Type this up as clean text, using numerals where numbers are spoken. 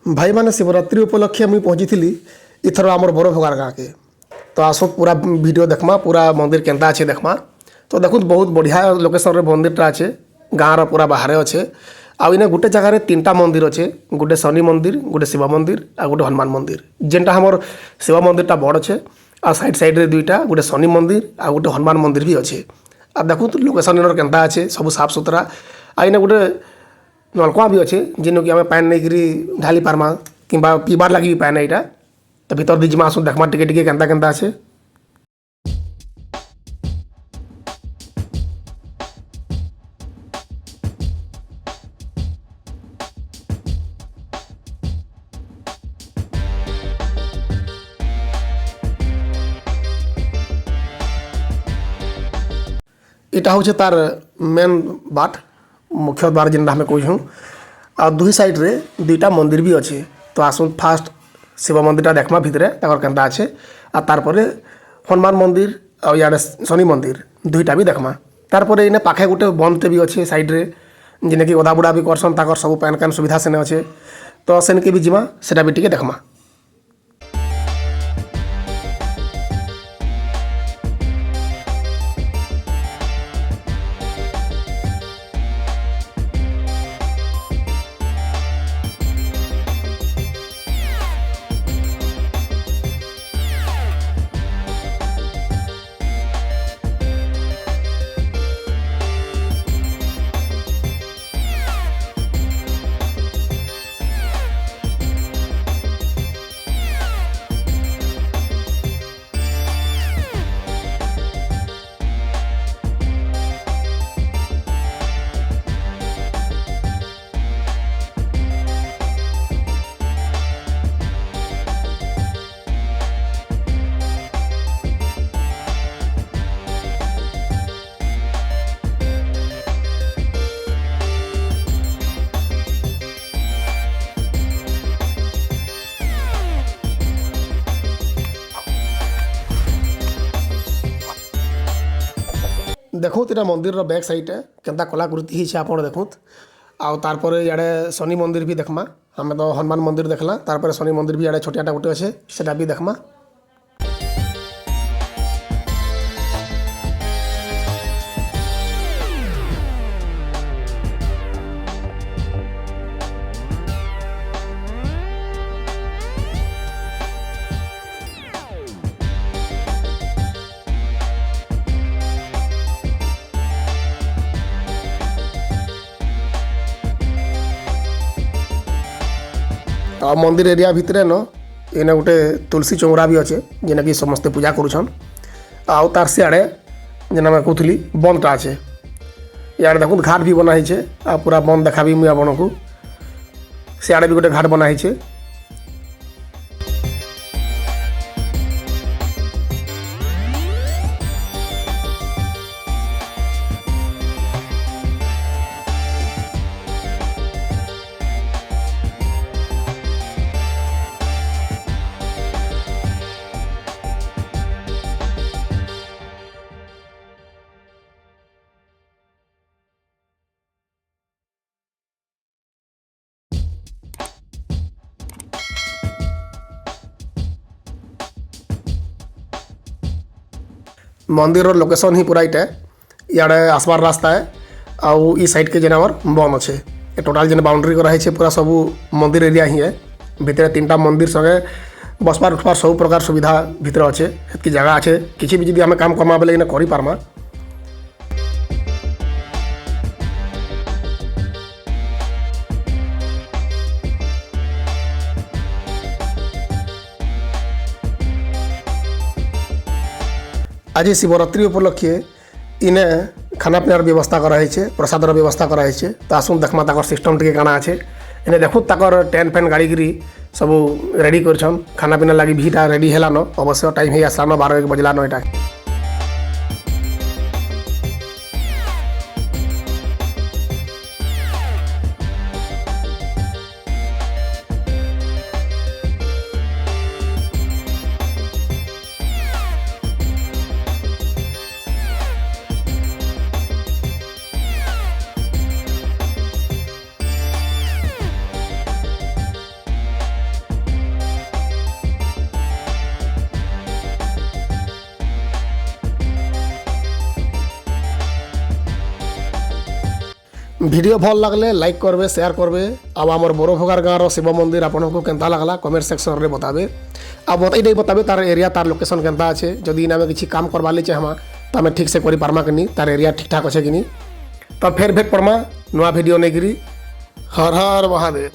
भाई मैंने शिवरात्रि उपलक्षे मुझे पहुँची इथर आमर बड़ भगार गाँव के तो आसो पूरा वीडियो देखमा पूरा मंदिर केन्ता अच्छे देखमा तो देखुत बहुत बढ़िया लोकेशन मंदिरटा अच्छे गाँव पूरा बाहर अच्छे आउ इने गोटे जगार तीनटा मंदिर अच्छे गोटे शनि मंदिर गोटे शिव मंदिर आ गोटे हनुमान मंदिर जेनटा हमर शिव मंदिरटा बड़ अच्छे आ साइड साइड रे दुईटा गोटे शनि मंदिर आ गोटे हनुमान मंदिर भी अच्छे आ देखुत लोकेशन इनर केन्ता अच्छे सब साफ सुथरा आ इने गोटे नलकुआ भी अच्छे जेन कि आम पान नहीं ढाली पार्मा कि पीबार लगी भी पान यहाँ तो भीतर दी जिमा आसु देखमा टिके टिके केन्ता केन्ता अच्छे इटा हूँ तार मेन बाट मुख्य द्वार जेनटा हमें कहूँ आ दुई साइड रे दुईटा मंदिर भी अच्छे तो आसु फास्ट शिव मंदिरटा देखमा भितरे ताकर केन्ता अच्छे आ तारपरे हनुमान मंदिर आ इे शनि मंदिर दुईटा भी देखमा तारपरे इने पाखे गोटे बंदटे भी अच्छे साइड रे जेने कि ओदा बुड़ा भी करसन ताकर सब पैन कैन सुविधा सेने अच्छे तो सेनके भी जिमा सेटा भी टिके देखमा। देखुत इटा मंदिर बैक साइड केन्ता कलाकृति ही आप देखुत आउ तारपर इे शनि मंदिर भी देखमा हमें तो हनुमान मंदिर देखला तारपर शनि मंदिर भी इे छोटियाटा गोटे अच्छे सेटा भी देखमा। आ मंदिर एरिया भितर न इने गोटे तुलसी चौरा भी अच्छे जेना कि समस्ते पूजा करुछन आउ तार सियाड़े जेना मैं कहूली बंदटा अच्छे इे देखुन घाट भी बना है आ पूरा बंद देखा मुझे आपन को सियाड़े भी गोटे घाट बना है। मंदिर लोकेशन ही पूरा इटे इे आसबार रास्ता है आउ ई साइड के जेन आमर बन अच्छे टोटाल जेन बाउंड्री कराई पूरा सब मंदिर एरिया ही है भितर तीनटा मंदिर संगे बसबार उठबार सब प्रकार सुविधा भितर अच्छे हेतकी जगह अच्छे किसी भी आम काम कमा बेले कर पार्मा। आज शिवरात्रि उपलक्षे इने खाना पीनार व्यवस्था कराई प्रसादर व्यवस्था कराई तो आसुन देखमा ताकर सिस्टम टिके काना अच्छे इने देखु ताकर टेंट फैन गाड़ी गिरी सब रेडी कर खाना पीना लगी भीटा रेडी हेलान अवश्य टाइम ही आसलान 12 बजलान एटा। ভিডিও ভাল লাগলে লাইক করবে সেয়ার করবে আর আমার বড় ভগার গাঁর শিব মন্দির আপনার কেন্তা লাগলা কমেন্ট সেকশন বতাবে আর এইটাই বতাবে তার এরিয়া তার লোকেশন কেন্তা আছে যদি আমি কিছু কাম করবার লি চাহমা তো আমি ঠিকসে করে পারমা কিনি তার এরিয়া ঠিকঠাক আছে কিনি তো ফের ভেট পড়মা নয়া ভিডিও নেইকি হর হর মহাদেব।